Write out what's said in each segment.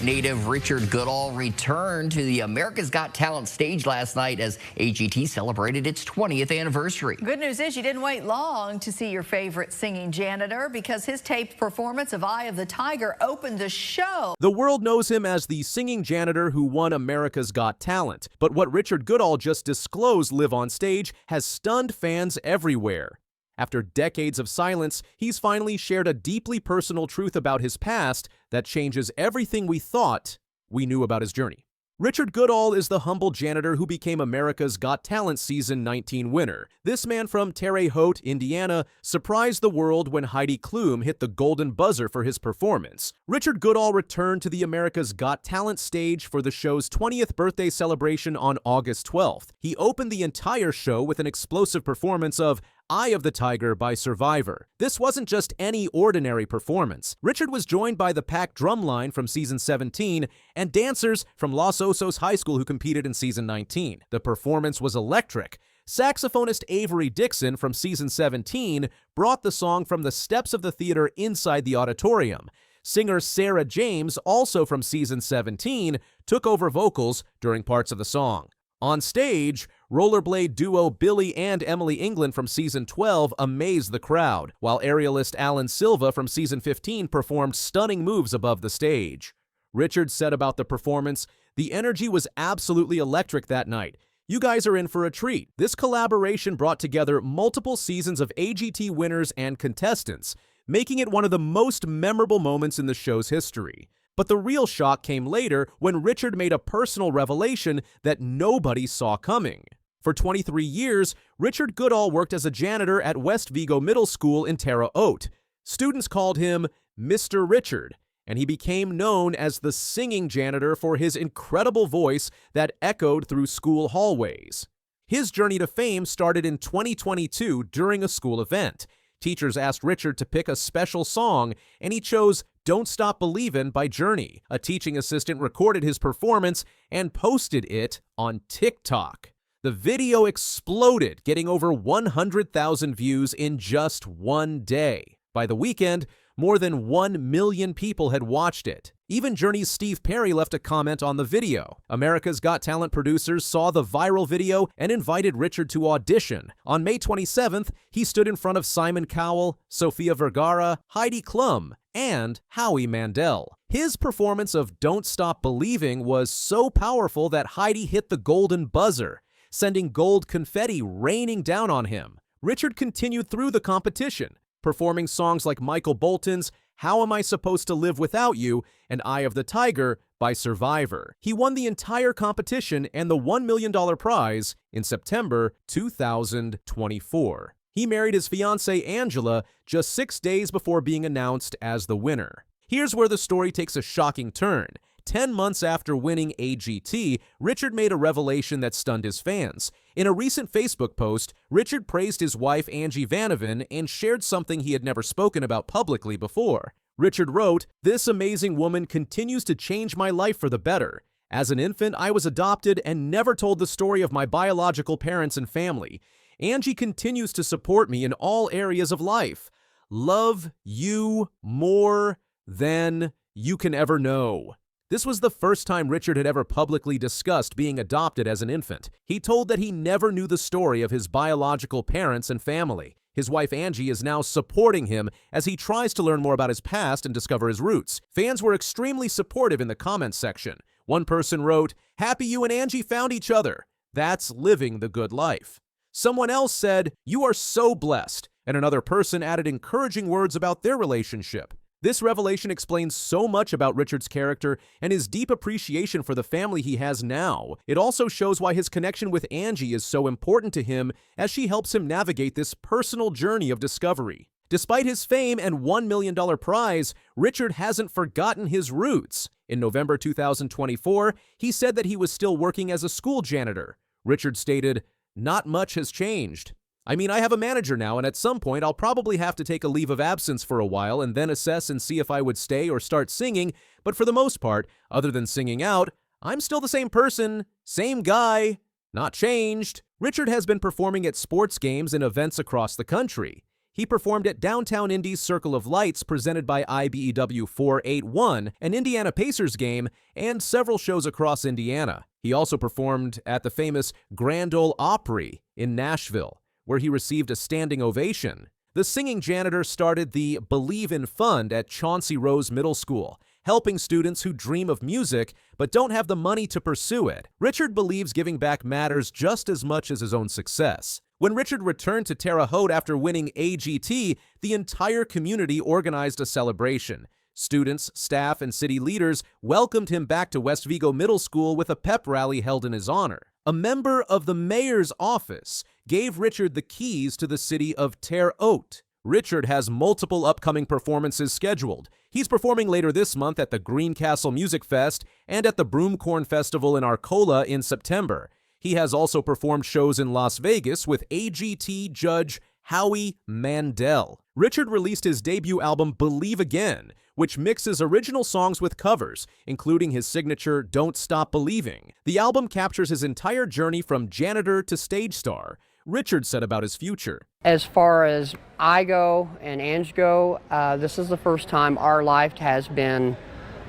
Native Richard Goodall returned to the America's Got Talent stage last night as AGT celebrated its 20th anniversary. Good news is you didn't wait long to see your favorite singing janitor because his taped performance of Eye of the Tiger opened the show. The world knows him as the singing janitor who won America's Got Talent, but what Richard Goodall just disclosed live on stage has stunned fans everywhere. After decades of silence, he's finally shared a deeply personal truth about his past that changes everything we thought we knew about his journey. Richard Goodall is the humble janitor who became America's Got Talent Season 19 winner. This man from Terre Haute, Indiana, surprised the world when Heidi Klum hit the golden buzzer for his performance. Richard Goodall returned to the America's Got Talent stage for the show's 20th birthday celebration on August 12th. He opened the entire show with an explosive performance of Eye of the Tiger by Survivor. This wasn't just any ordinary performance. Richard was joined by the packed drumline from Season 17 and dancers from Los Osos High School who competed in Season 19. The performance was electric. Saxophonist Avery Dixon from Season 17 brought the song from the steps of the theater inside the auditorium. Singer Sarah James, also from Season 17, took over vocals during parts of the song. On stage, rollerblade duo Billy and Emily England from Season 12 amazed the crowd, while aerialist Alan Silva from Season 15 performed stunning moves above the stage. Richard said about the performance, "The energy was absolutely electric that night. You guys are in for a treat." This collaboration brought together multiple seasons of AGT winners and contestants, making it one of the most memorable moments in the show's history. But the real shock came later when Richard made a personal revelation that nobody saw coming. For 23 years, Richard Goodall worked as a janitor at West Vigo Middle School in Terre Haute. Students called him Mr. Richard, and he became known as the singing janitor for his incredible voice that echoed through school hallways. His journey to fame started in 2022 during a school event. Teachers asked Richard to pick a special song, and he chose Don't Stop Believin' by Journey. A teaching assistant recorded his performance and posted it on TikTok. The video exploded, getting over 100,000 views in just one day. By the weekend, more than 1 million people had watched it. Even Journey's Steve Perry left a comment on the video. America's Got Talent producers saw the viral video and invited Richard to audition. On May 27th, he stood in front of Simon Cowell, Sofia Vergara, Heidi Klum, and Howie Mandel. His performance of Don't Stop Believing was so powerful that Heidi hit the golden buzzer, sending gold confetti raining down on him. Richard continued through the competition, performing songs like Michael Bolton's How Am I Supposed to Live Without You and Eye of the Tiger by Survivor. He won the entire competition and the $1 million prize in September 2024. He married his fiancée Angela just 6 days before being announced as the winner. Here's where the story takes a shocking turn. 10 months after winning AGT, Richard made a revelation that stunned his fans. In a recent Facebook post, Richard praised his wife Angie Vanovan and shared something he had never spoken about publicly before. Richard wrote, "This amazing woman continues to change my life for the better. As an infant, I was adopted and never told the story of my biological parents and family. Angie continues to support me in all areas of life. Love you more than you can ever know." This was the first time Richard had ever publicly discussed being adopted as an infant. He told that he never knew the story of his biological parents and family. His wife Angie is now supporting him as he tries to learn more about his past and discover his roots. Fans were extremely supportive in the comments section. One person wrote, "Happy you and Angie found each other. That's living the good life." Someone else said, "You are so blessed," and another person added encouraging words about their relationship. This revelation explains so much about Richard's character and his deep appreciation for the family he has now. It also shows why his connection with Angie is so important to him as she helps him navigate this personal journey of discovery. Despite his fame and $1 million prize, Richard hasn't forgotten his roots. In November 2024, he said that he was still working as a school janitor. Richard stated, "Not much has changed. I mean, I have a manager now, and at some point I'll probably have to take a leave of absence for a while and then assess and see if I would stay or start singing, but for the most part, other than singing out, I'm still the same person, same guy, not changed." Richard has been performing at sports games and events across the country. He performed at downtown Indy's Circle of Lights presented by IBEW 481, an Indiana Pacers game, and several shows across Indiana. He also performed at the famous Grand Ole Opry in Nashville, where he received a standing ovation. The singing janitor started the Believe in Fund at Chauncey Rose Middle School, helping students who dream of music but don't have the money to pursue it. Richard believes giving back matters just as much as his own success. When Richard returned to Terre Haute after winning AGT, the entire community organized a celebration. Students, staff, and city leaders welcomed him back to West Vigo Middle School with a pep rally held in his honor. A member of the mayor's office gave Richard the keys to the city of Terre Haute. Richard has multiple upcoming performances scheduled. He's performing later this month at the Greencastle Music Fest and at the Broomcorn Festival in Arcola in September. He has also performed shows in Las Vegas with AGT judge Howie Mandel. Richard released his debut album Believe Again, which mixes original songs with covers, including his signature Don't Stop Believing. The album captures his entire journey from janitor to stage star. Richard said about his future. As far as I go and Angie go, this is the first time our life has been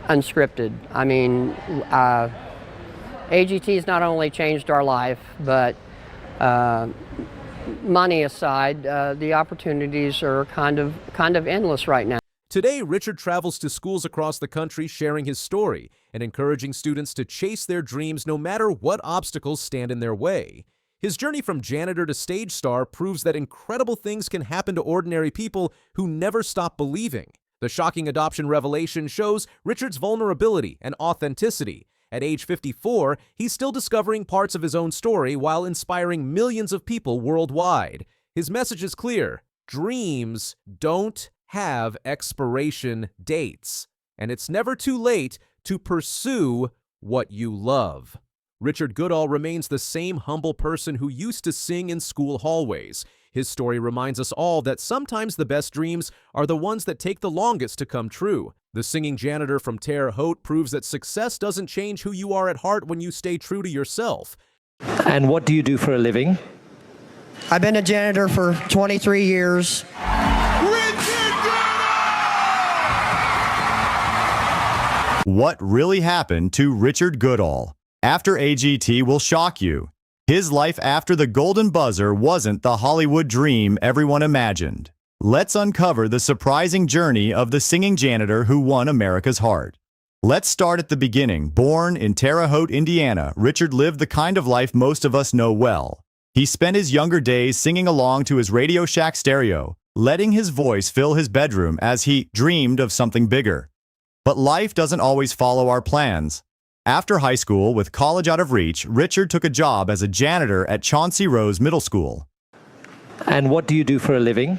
unscripted. I mean, AGT has not only changed our life, but money aside, the opportunities are kind of endless right now. Today, Richard travels to schools across the country sharing his story and encouraging students to chase their dreams no matter what obstacles stand in their way. His journey from janitor to stage star proves that incredible things can happen to ordinary people who never stop believing. The shocking adoption revelation shows Richard's vulnerability and authenticity. At age 54, he's still discovering parts of his own story while inspiring millions of people worldwide. His message is clear: dreams don't have expiration dates, and it's never too late to pursue what you love. Richard Goodall remains the same humble person who used to sing in school hallways. His story reminds us all that sometimes the best dreams are the ones that take the longest to come true. The singing janitor from Terre Haute proves that success doesn't change who you are at heart when you stay true to yourself. And what do you do for a living? I've been a janitor for 23 years. What really happened to Richard Goodall? After AGT will shock you. His life after the golden buzzer wasn't the Hollywood dream everyone imagined. Let's uncover the surprising journey of the singing janitor who won America's heart. Let's start at the beginning. Born in Terre Haute, Indiana, Richard lived the kind of life most of us know well. He spent his younger days singing along to his Radio Shack stereo, letting his voice fill his bedroom as he dreamed of something bigger. But life doesn't always follow our plans. After high school, with college out of reach, Richard took a job as a janitor at Chauncey Rose Middle School. And what do you do for a living?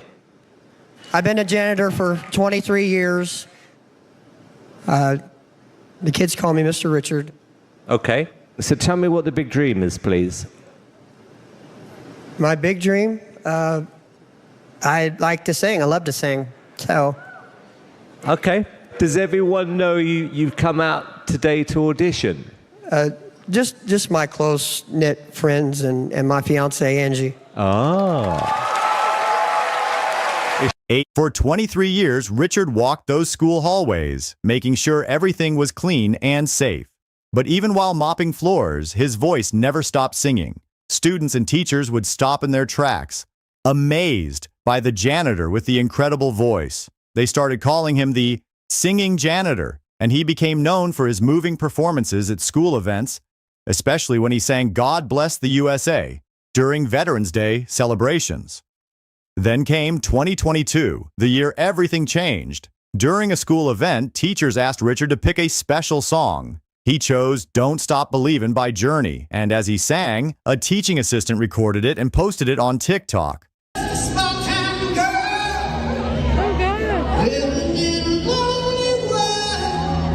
I've been a janitor for 23 years. The kids call me Mr. Richard. Okay. So tell me what the big dream is, please. My big dream? I like to sing. I love to sing. So. Okay. Does everyone know you've come out today to audition? Just my close-knit friends and my fiancée, Angie. Ah. For 23 years, Richard walked those school hallways, making sure everything was clean and safe. But even while mopping floors, his voice never stopped singing. Students and teachers would stop in their tracks, amazed by the janitor with the incredible voice. They started calling him the singing janitor, and he became known for his moving performances at school events, especially when he sang God Bless the USA during Veterans Day celebrations. Then came 2022, the year everything changed. During a school event, teachers asked Richard to pick a special song. He chose Don't Stop Believin' by Journey, and as he sang, a teaching assistant recorded it and posted it on TikTok.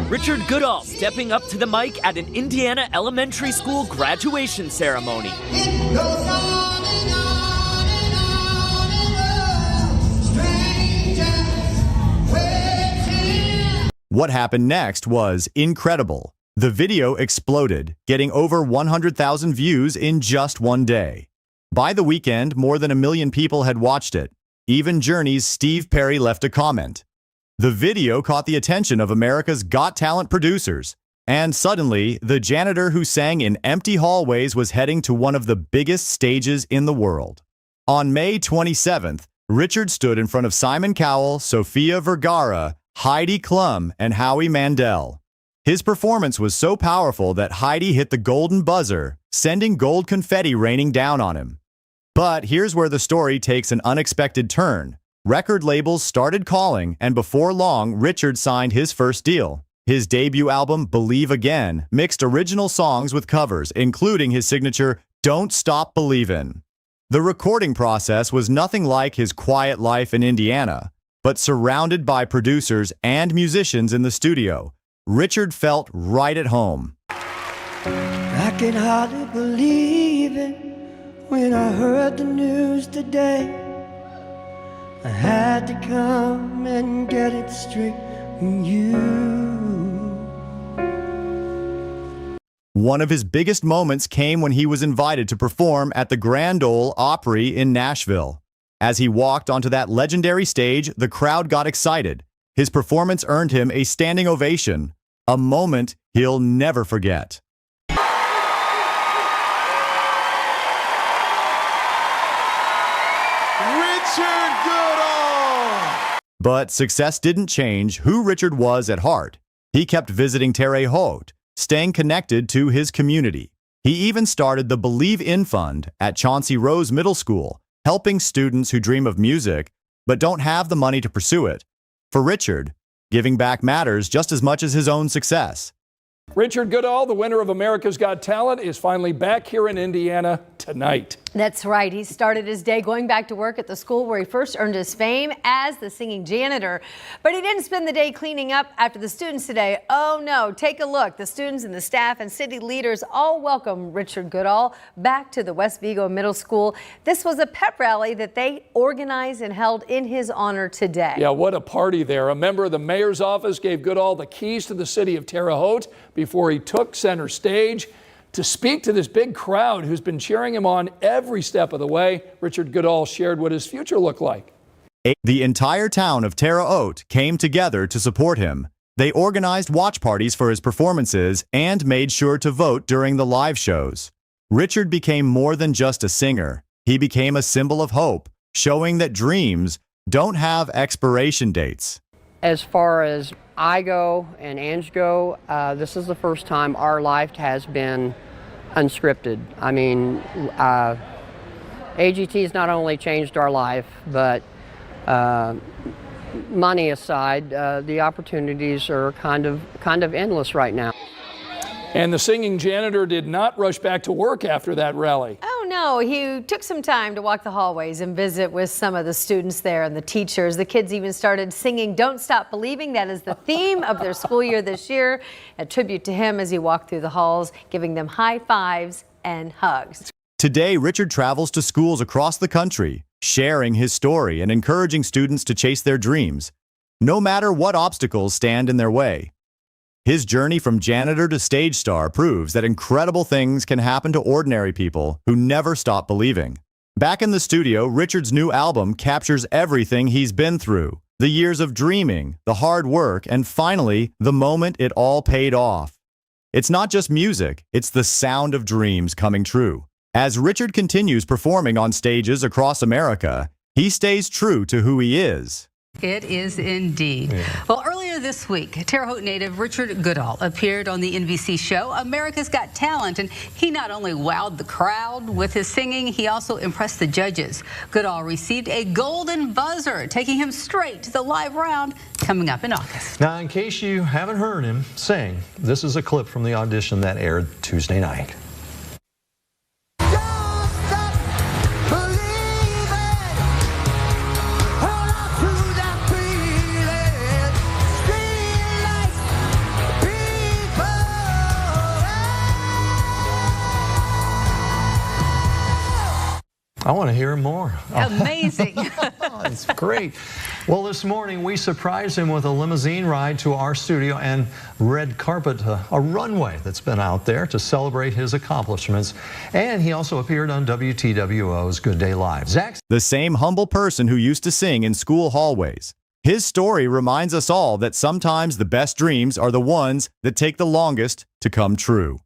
Richard Goodall stepping up to the mic at an Indiana elementary school graduation ceremony. What happened next was incredible. The video exploded, getting over 100,000 views in just one day. By the weekend, more than 1 million people had watched it. Even Journey's Steve Perry left a comment. The video caught the attention of America's Got Talent producers, and suddenly, the janitor who sang in empty hallways was heading to one of the biggest stages in the world. On May 27th, Richard stood in front of Simon Cowell, Sofia Vergara, Heidi Klum, and Howie Mandel. His performance was so powerful that Heidi hit the golden buzzer, sending gold confetti raining down on him. But here's where the story takes an unexpected turn. Record labels started calling, and before long, Richard signed his first deal. His debut album, Believe Again, mixed original songs with covers, including his signature Don't Stop Believin'. The recording process was nothing like his quiet life in Indiana, but surrounded by producers and musicians in the studio, Richard felt right at home. I can hardly believe it when I heard the news today. I had to come and get it straight from you. One of his biggest moments came when he was invited to perform at the Grand Ole Opry in Nashville. As he walked onto that legendary stage, the crowd got excited. His performance earned him a standing ovation, a moment he'll never forget. Richard Goodall! But success didn't change who Richard was at heart. He kept visiting Terre Haute, staying connected to his community. He even started the Believe In Fund at Chauncey Rose Middle School, helping students who dream of music but don't have the money to pursue it. For Richard, giving back matters just as much as his own success. Richard Goodall, the winner of America's Got Talent, is finally back here in Indiana tonight. That's right. He started his day going back to work at the school where he first earned his fame as the singing janitor. But he didn't spend the day cleaning up after the students today. Oh no, take a look. The students and the staff and city leaders all welcome Richard Goodall back to the West Vigo Middle School. This was a pep rally that they organized and held in his honor today. Yeah, what a party there. A member of the mayor's office gave Goodall the keys to the city of Terre Haute before he took center stage to speak to this big crowd who's been cheering him on every step of the way. Richard Goodall shared what his future looked like. The entire town of Terre Haute came together to support him. They organized watch parties for his performances and made sure to vote during the live shows. Richard became more than just a singer. He became a symbol of hope, showing that dreams don't have expiration dates. As far as I go and Angie go, this is the first time our life has been unscripted. I mean, AGT has not only changed our life, but money aside, the opportunities are kind of endless right now. And the singing janitor did not rush back to work after that rally. Oh no, he took some time to walk the hallways and visit with some of the students there and the teachers. The kids even started singing Don't Stop Believing. That is the theme of their school year this year. A tribute to him as he walked through the halls, giving them high fives and hugs. Today, Richard travels to schools across the country, sharing his story and encouraging students to chase their dreams, no matter what obstacles stand in their way. His journey from janitor to stage star proves that incredible things can happen to ordinary people who never stop believing. Back in the studio, Richard's new album captures everything he's been through. The years of dreaming, the hard work, and finally, the moment it all paid off. It's not just music, it's the sound of dreams coming true. As Richard continues performing on stages across America, he stays true to who he is. It is indeed. Yeah. Well, earlier this week, Terre Haute native Richard Goodall appeared on the NBC show America's Got Talent, and he not only wowed the crowd with his singing, he also impressed the judges. Goodall received a golden buzzer, taking him straight to the live round coming up in August. Now, in case you haven't heard him sing, this is a clip from the audition that aired Tuesday night. I want to hear more. Amazing. It's great. Well, this morning we surprised him with a limousine ride to our studio and red carpet, a runway that's been out there to celebrate his accomplishments. And he also appeared on WTWO's Good Day Live. Zach, the same humble person who used to sing in school hallways. His story reminds us all that sometimes the best dreams are the ones that take the longest to come true.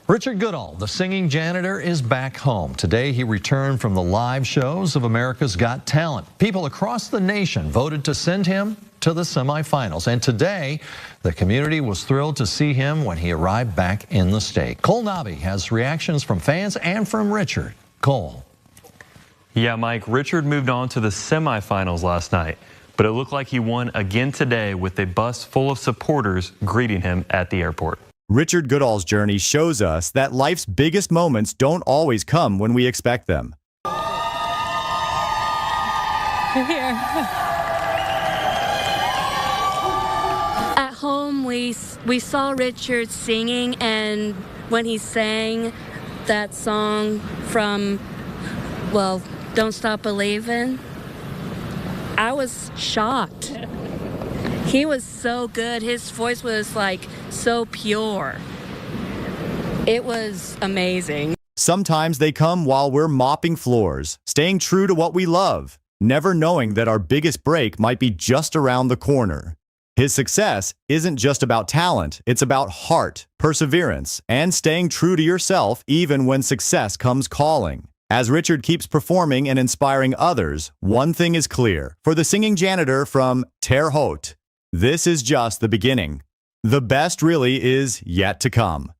Richard Goodall, the singing janitor, is back home. Today he returned from the live shows of America's Got Talent. People across the nation voted to send him to the semifinals. And today, the community was thrilled to see him when he arrived back in the state. Cole Nobby has reactions from fans and from Richard. Cole. Yeah, Mike, Richard moved on to the semifinals last night, but it looked like he won again today with a bus full of supporters greeting him at the airport. Richard Goodall's journey shows us that life's biggest moments don't always come when we expect them. Here. At home, we saw Richard singing, and when he sang that song from, well, Don't Stop Believin', I was shocked. He was so good. His voice was like so pure. It was amazing. Sometimes they come while we're mopping floors, staying true to what we love, never knowing that our biggest break might be just around the corner. His success isn't just about talent, it's about heart, perseverance, and staying true to yourself even when success comes calling. As Richard keeps performing and inspiring others, one thing is clear. For the singing janitor from Terre Haute, this is just the beginning. The best really is yet to come.